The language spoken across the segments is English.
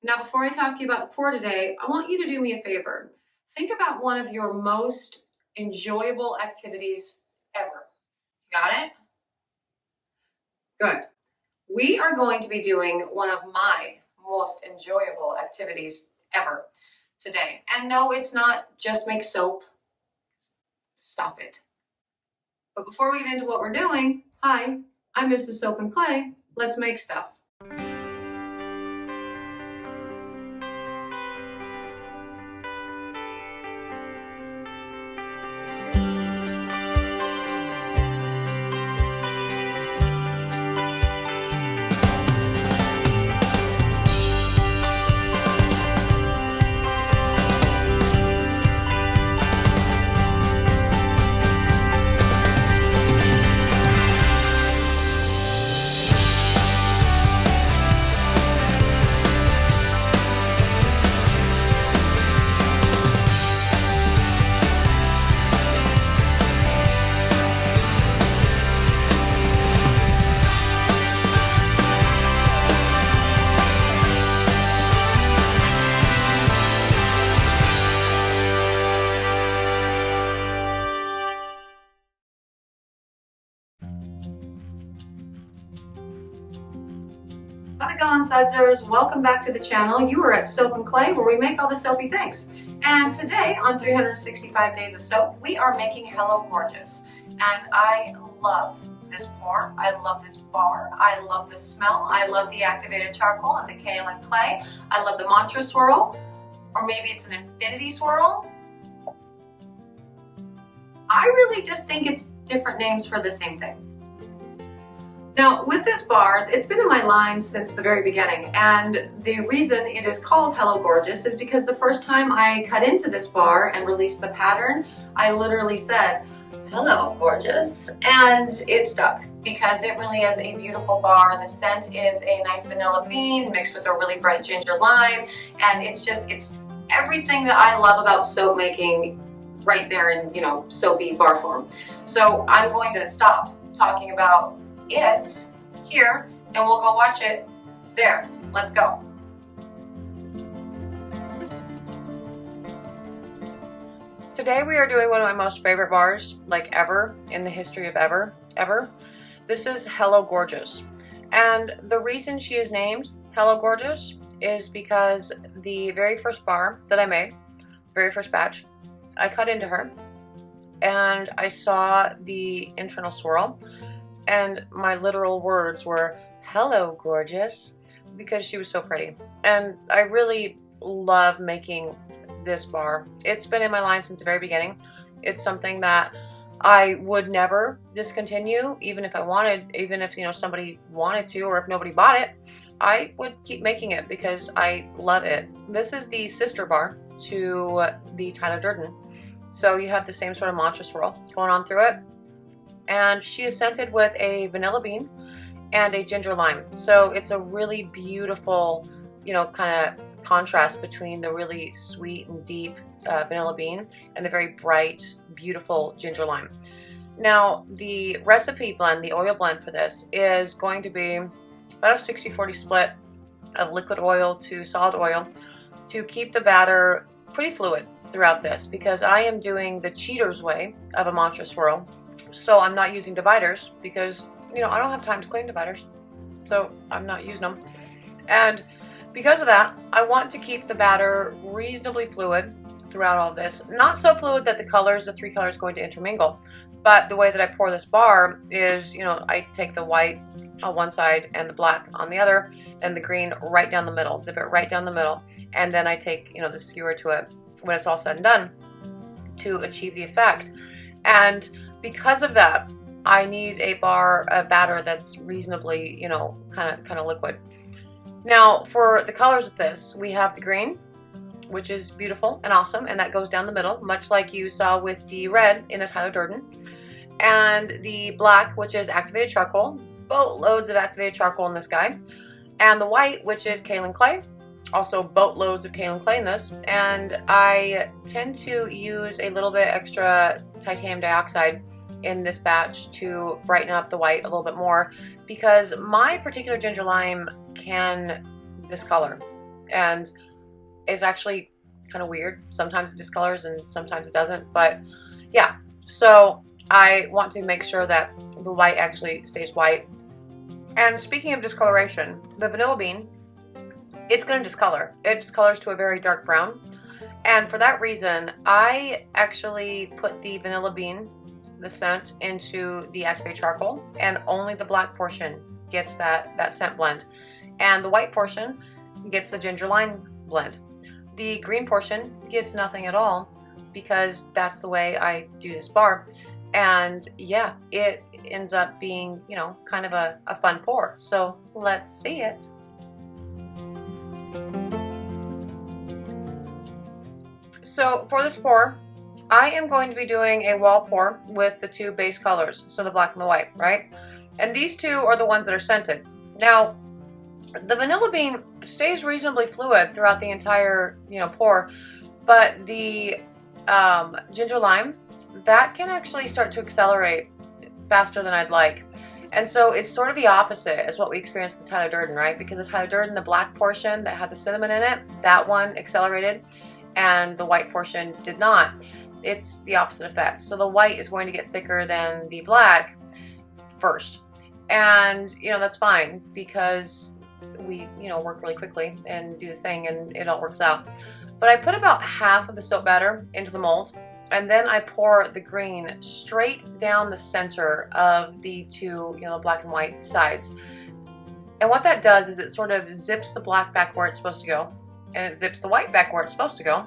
Now, before I talk to you about the pour today, I want you to do me a favor. Think about one of your most enjoyable activities ever. Got it? Good. We are going to be doing one of my most enjoyable activities ever today. And no, it's not just make soap. Stop it. But before we get into what we're doing, hi, I'm Mrs. Soap and Clay. Let's make stuff. How's it going, Sudsers? Welcome back to the channel. You are at Soap and Clay, where we make all the soapy things. And today, on 365 Days of Soap, we are making Hello Gorgeous. And I love this pour. I love this bar. I love the smell. I love the activated charcoal and the kaolin clay. I love the mantra swirl, or maybe it's an infinity swirl. I really just think it's different names for the same thing. Now, with this bar, it's been in my line since the very beginning, and the reason it is called Hello Gorgeous is because the first time I cut into this bar and released the pattern, I literally said, "Hello Gorgeous," and it stuck because it really is a beautiful bar. The scent is a nice vanilla bean mixed with a really bright ginger lime, and it's everything that I love about soap making right there in, soapy bar form. So I'm going to stop talking about it here and we'll go watch it there. Let's go. Today we are doing one of my most favorite bars, like ever, in the history of ever. This is Hello Gorgeous. And the reason she is named Hello Gorgeous is because the very first bar that I made, very first batch, I cut into her and I saw the internal swirl. And my literal words were, "Hello, gorgeous," because she was so pretty. And I really love making this bar. It's been in my line since the very beginning. It's something that I would never discontinue, even if I wanted, even if, somebody wanted to, or if nobody bought it, I would keep making it because I love it. This is the sister bar to the Tyler Durden. So you have the same sort of mantra swirl going on through it. And she is scented with a vanilla bean and a ginger lime. So it's a really beautiful, kind of contrast between the really sweet and deep vanilla bean and the very bright, beautiful ginger lime. Now, the recipe blend, the oil blend for this, is going to be about a 60-40 split of liquid oil to solid oil to keep the batter pretty fluid throughout this, because I am doing the cheater's way of a mantra swirl. So I'm not using dividers because, I don't have time to clean dividers. So I'm not using them. And because of that, I want to keep the batter reasonably fluid throughout all this. Not so fluid that the three colors, going to intermingle. But the way that I pour this bar is, I take the white on one side and the black on the other, and the green right down the middle, zip it right down the middle. And then I take, the skewer to it when it's all said and done to achieve the effect. And because of that, I need a batter that's reasonably, kind of liquid. Now, for the colors of this, we have the green, which is beautiful and awesome, and that goes down the middle, much like you saw with the red in the Tyler Durden. And the black, which is activated charcoal, boatloads of activated charcoal in this guy. And the white, which is kaolin clay, also boatloads of kaolin clay in this. And I tend to use a little bit extra titanium dioxide in this batch to brighten up the white a little bit more, because my particular ginger lime can discolor. and it's actually kind of weird. Sometimes it discolors and sometimes it doesn't, but yeah. So I want to make sure that the white actually stays white. And speaking of discoloration, the vanilla bean, it's going to discolor. It discolors to a very dark brown. And for that reason, I actually put the vanilla bean, the scent, into the activated charcoal, and only the black portion gets that scent blend. And the white portion gets the ginger lime blend. The green portion gets nothing at all because that's the way I do this bar. And yeah, it ends up being, you know, kind of a fun pour. So let's see it. So for this pour, I am going to be doing a wall pour with the two base colors, so the black and the white, right? And these two are the ones that are scented. Now, the vanilla bean stays reasonably fluid throughout the entire, you know, pour, but the ginger lime, that can actually start to accelerate faster than I'd like. And so it's sort of the opposite as what we experienced with Tyler Durden, right? Because the Tyler Durden, the black portion that had the cinnamon in it, that one accelerated, and the white portion did not. It's the opposite effect. So the white is going to get thicker than the black first. And, you know, that's fine because we, you know, work really quickly and do the thing and it all works out. But I put about half of the soap batter into the mold, and then I pour the green straight down the center of the two, you know, black and white sides. And what that does is it sort of zips the black back where it's supposed to go, and it zips the white back where it's supposed to go,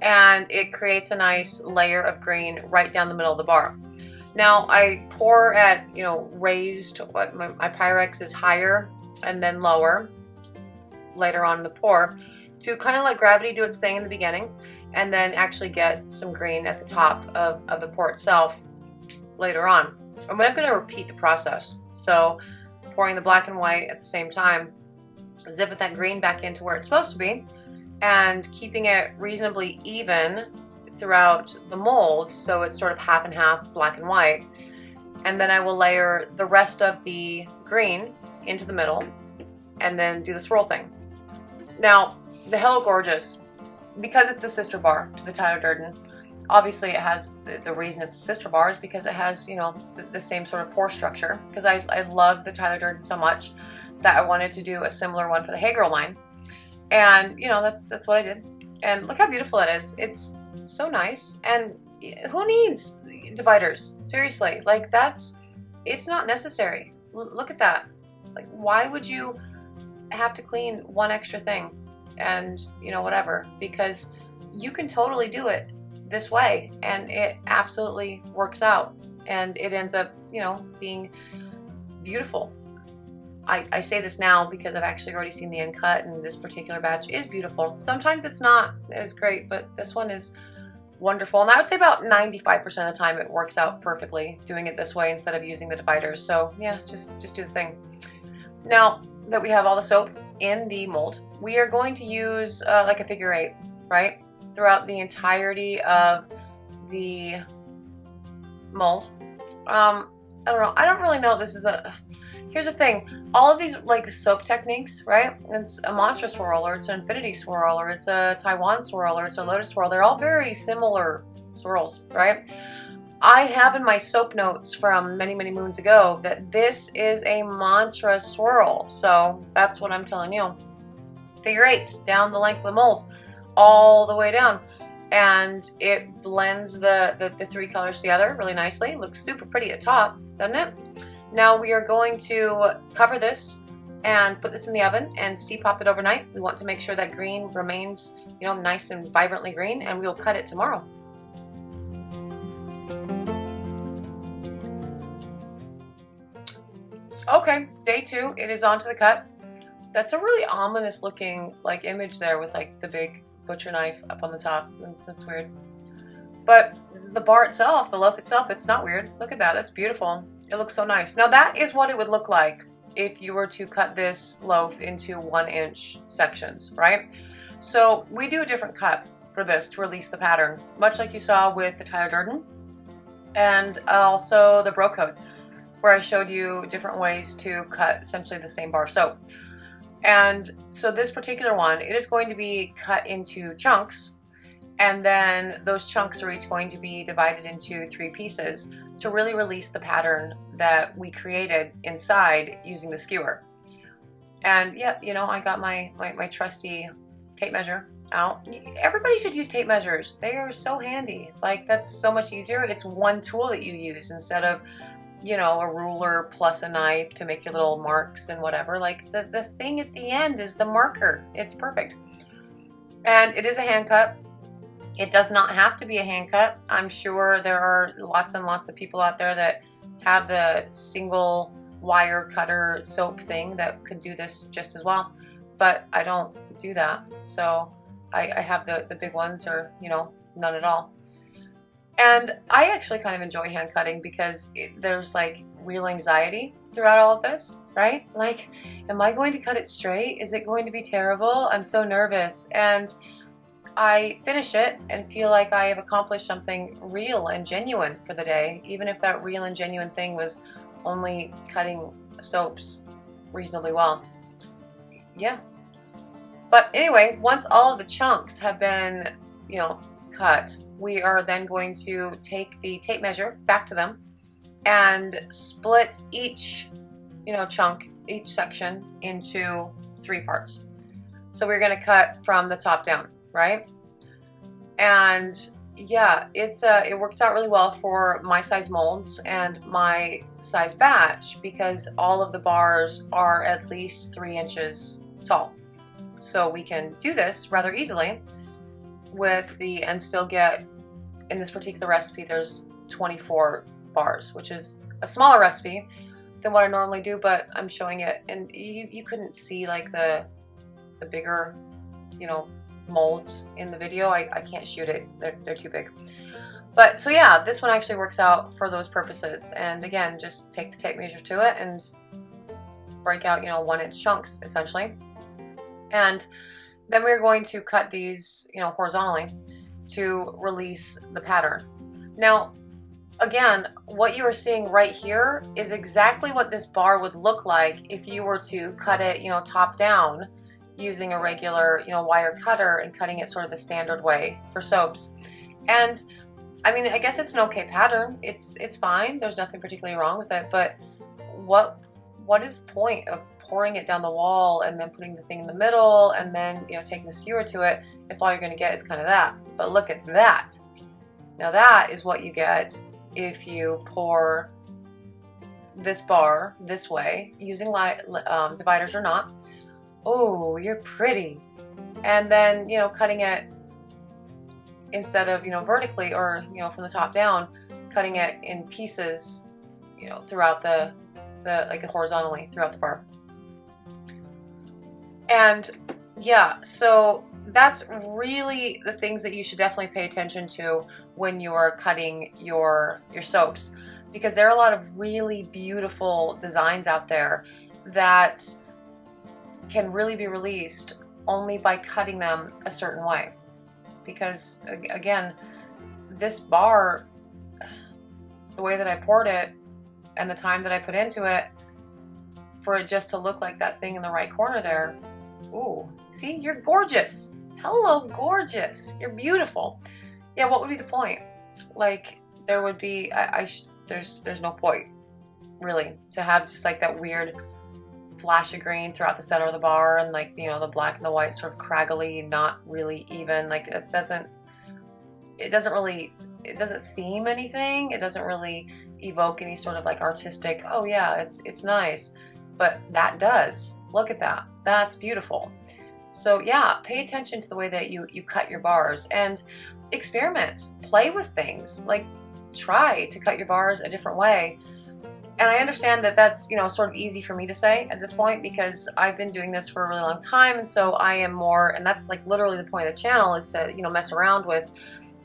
and it creates a nice layer of green right down the middle of the bar. Now I pour at, you know, raised, what my Pyrex is higher and then lower later on in the pour to kind of let gravity do its thing in the beginning, and then actually get some green at the top of the pour itself later on. I'm going to repeat the process. So pouring the black and white at the same time, zipping that green back into where it's supposed to be, and keeping it reasonably even throughout the mold, so it's sort of half and half black and white. And then I will layer the rest of the green into the middle and then do the swirl thing. Now, the Hello Gorgeous, because it's a sister bar to the Tyler Durden, obviously it has, the reason it's a sister bar is because it has, you know, the same sort of pour structure, because I love the Tyler Durden so much that I wanted to do a similar one for the Hey Girl line. And, you know, that's what I did. And look how beautiful it is. It's so nice. And who needs dividers? Seriously, like it's not necessary. Look at that. Like, why would you have to clean one extra thing and, you know, whatever? Because you can totally do it this way and it absolutely works out, and it ends up, you know, being beautiful. I say this now because I've actually already seen the end cut, and this particular batch is beautiful. Sometimes it's not as great, but this one is wonderful. And I would say about 95% of the time it works out perfectly doing it this way instead of using the dividers. So yeah, just do the thing. Now that we have all the soap in the mold, we are going to use like a figure 8, right? Throughout the entirety of the mold. I don't know. I don't really know if this is a... Here's the thing, all of these like soap techniques, right? It's a monster swirl, or it's an infinity swirl, or it's a Taiwan swirl, or it's a lotus swirl. They're all very similar swirls, right? I have in my soap notes from many, many moons ago that this is a mantra swirl. So that's what I'm telling you. Figure 8s down the length of the mold, all the way down. And it blends the three colors together really nicely. Looks super pretty at top, doesn't it? Now we are going to cover this and put this in the oven and steep pop it overnight. We want to make sure that green remains, you know, nice and vibrantly green, and we'll cut it tomorrow. Okay, day 2, it is on to the cut. That's a really ominous looking like image there with like the big butcher knife up on the top. That's weird. But the bar itself, the loaf itself, it's not weird. Look at that, that's beautiful. It looks so nice. Now that is what it would look like if you were to cut this loaf into 1-inch sections, right? So we do a different cut for this to release the pattern, much like you saw with the Tyler Durden and also the Bro Code, where I showed you different ways to cut essentially the same bar. So And so this particular one, it is going to be cut into chunks, and then those chunks are each going to be divided into 3 pieces to really release the pattern that we created inside using the skewer. And yeah, you know, I got my trusty tape measure out. Everybody should use tape measures. They are so handy. Like, that's so much easier. It's one tool that you use instead of, you know, a ruler plus a knife to make your little marks and whatever. Like, the thing at the end is the marker. It's perfect. And it is a hand cut. It does not have to be a hand cut. I'm sure there are lots and lots of people out there that have the single wire cutter soap thing that could do this just as well, but I don't do that. So I have the big ones, or, you know, none at all. And I actually kind of enjoy hand cutting because there's like real anxiety throughout all of this, right? Like, am I going to cut it straight? Is it going to be terrible? I'm so nervous. And I finish it and feel like I have accomplished something real and genuine for the day, even if that real and genuine thing was only cutting soaps reasonably well. Yeah. But anyway, once all of the chunks have been, you know, cut, we are then going to take the tape measure back to them and split each, you know, chunk, each section into 3 parts. So we're going to cut from the top down, right? And yeah, it works out really well for my size molds and my size batch because all of the bars are at least 3 inches tall. So we can do this rather easily with and still get, in this particular recipe, there's 24 bars, which is a smaller recipe than what I normally do, but I'm showing it, and you couldn't see like the bigger, you know, molds in the video. I can't shoot it, they're too big. But so yeah, this one actually works out for those purposes. And again, just take the tape measure to it and break out, you know, 1-inch chunks essentially. And then we're going to cut these, you know, horizontally to release the pattern. Now, again, what you are seeing right here is exactly what this bar would look like if you were to cut it, you know, top down using a regular, you know, wire cutter and cutting it sort of the standard way for soaps. And I mean, I guess it's an okay pattern. It's fine. There's nothing particularly wrong with it. But what is the point of pouring it down the wall and then putting the thing in the middle and then, you know, taking the skewer to it if all you're going to get is kind of that? But look at that. Now that is what you get if you pour this bar this way using dividers or not. Oh, you're pretty. And then, you know, cutting it instead of, you know, vertically or, you know, from the top down, cutting it in pieces, you know, throughout the like horizontally throughout the bar. And yeah, so that's really the things that you should definitely pay attention to when you're cutting your soaps, because there are a lot of really beautiful designs out there that can really be released only by cutting them a certain way. Because again, this bar, the way that I poured it and the time that I put into it for it just to look like that thing in the right corner there, ooh, see, you're gorgeous. Hello, gorgeous. You're beautiful. Yeah, what would be the point? Like, there would be, there's no point, really, to have just like that weird flash of green throughout the center of the bar and like, you know, the black and the white sort of craggly, not really even. Like, it doesn't theme anything. It doesn't really evoke any sort of like artistic, oh yeah, it's nice. But that does. Look at that. That's beautiful. So yeah, pay attention to the way that you cut your bars and experiment, play with things. Like, try to cut your bars a different way. And I understand that that's, you know, sort of easy for me to say at this point because I've been doing this for a really long time, and so I am more, and that's like literally the point of the channel, is to, you know, mess around with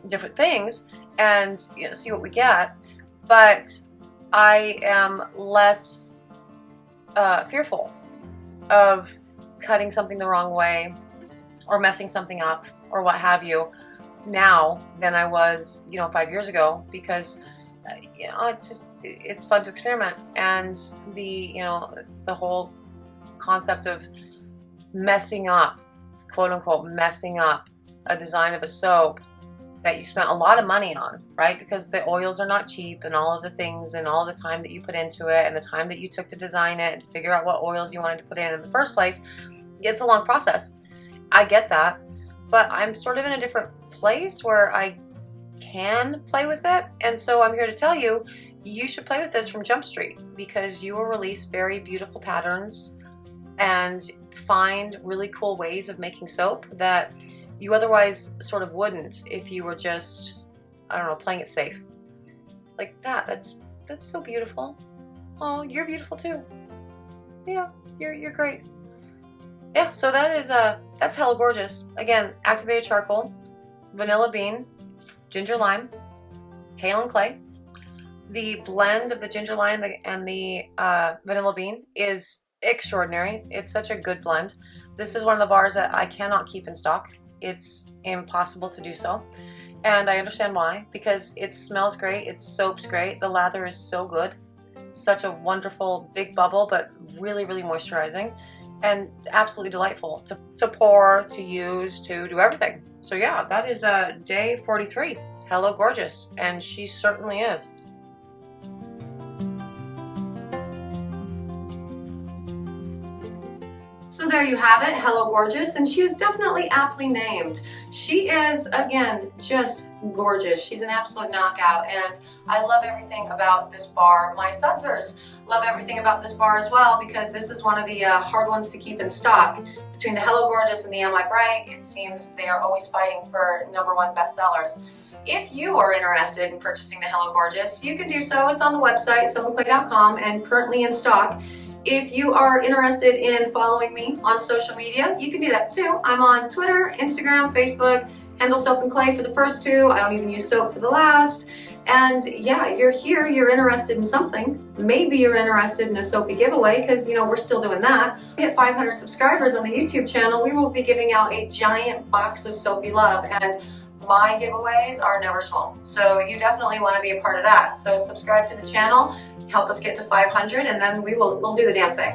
different things and, you know, see what we get. But I am less fearful of cutting something the wrong way or messing something up or what have you now than I was, you know, 5 years ago, because you know, it's fun to experiment. And the, you know, the whole concept of messing up, quote unquote, messing up a design of a soap that you spent a lot of money on, right? Because the oils are not cheap, and all of the things and all the time that you put into it and the time that you took to design it and to figure out what oils you wanted to put in the first place, it's a long process. I get that, but I'm sort of in a different place where I can play with it, and so I'm here to tell you, you should play with this from Jump Street, because you will release very beautiful patterns and find really cool ways of making soap that you otherwise sort of wouldn't if you were just, I don't know, playing it safe. Like that. That's so beautiful. Oh, you're beautiful too. Yeah, you're great. Yeah, so that is that's Hello Gorgeous. Again, activated charcoal, vanilla bean, ginger lime, kaolin clay. The blend of the ginger lime and the vanilla bean is extraordinary. It's such a good blend. This is one of the bars that I cannot keep in stock. It's impossible to do so, and I understand why, because it smells great, its soap's great, the lather is so good, such a wonderful big bubble, but really moisturizing and absolutely delightful to pour, to use, to do everything. So yeah, that is day 43, Hello Gorgeous, and she certainly is. So there you have it, Hello Gorgeous, and she is definitely aptly named. She is, again, just gorgeous. She's an absolute knockout, and I love everything about this bar. My sudsers love everything about this bar as well, because this is one of the hard ones to keep in stock. Between the Hello Gorgeous and the Am I Bright, it seems they are always fighting for #1 bestsellers. If you are interested in purchasing the Hello Gorgeous, you can do so. It's on the website, soapandclay.com, and currently in stock. If you are interested in following me on social media, you can do that too. I'm on Twitter, Instagram, Facebook, handle Soap and Clay for the first two. I don't even use soap for the last. And yeah, you're here, you're interested in something. Maybe you're interested in a soapy giveaway, because, you know, we're still doing that. We hit 500 subscribers on the YouTube channel, we will be giving out a giant box of soapy love, and my giveaways are never small. So you definitely want to be a part of that. So subscribe to the channel, help us get to 500, and then we'll do the damn thing.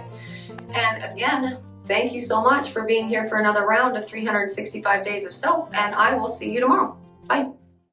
And again, thank you so much for being here for another round of 365 days of soap, and I will see you tomorrow. Bye.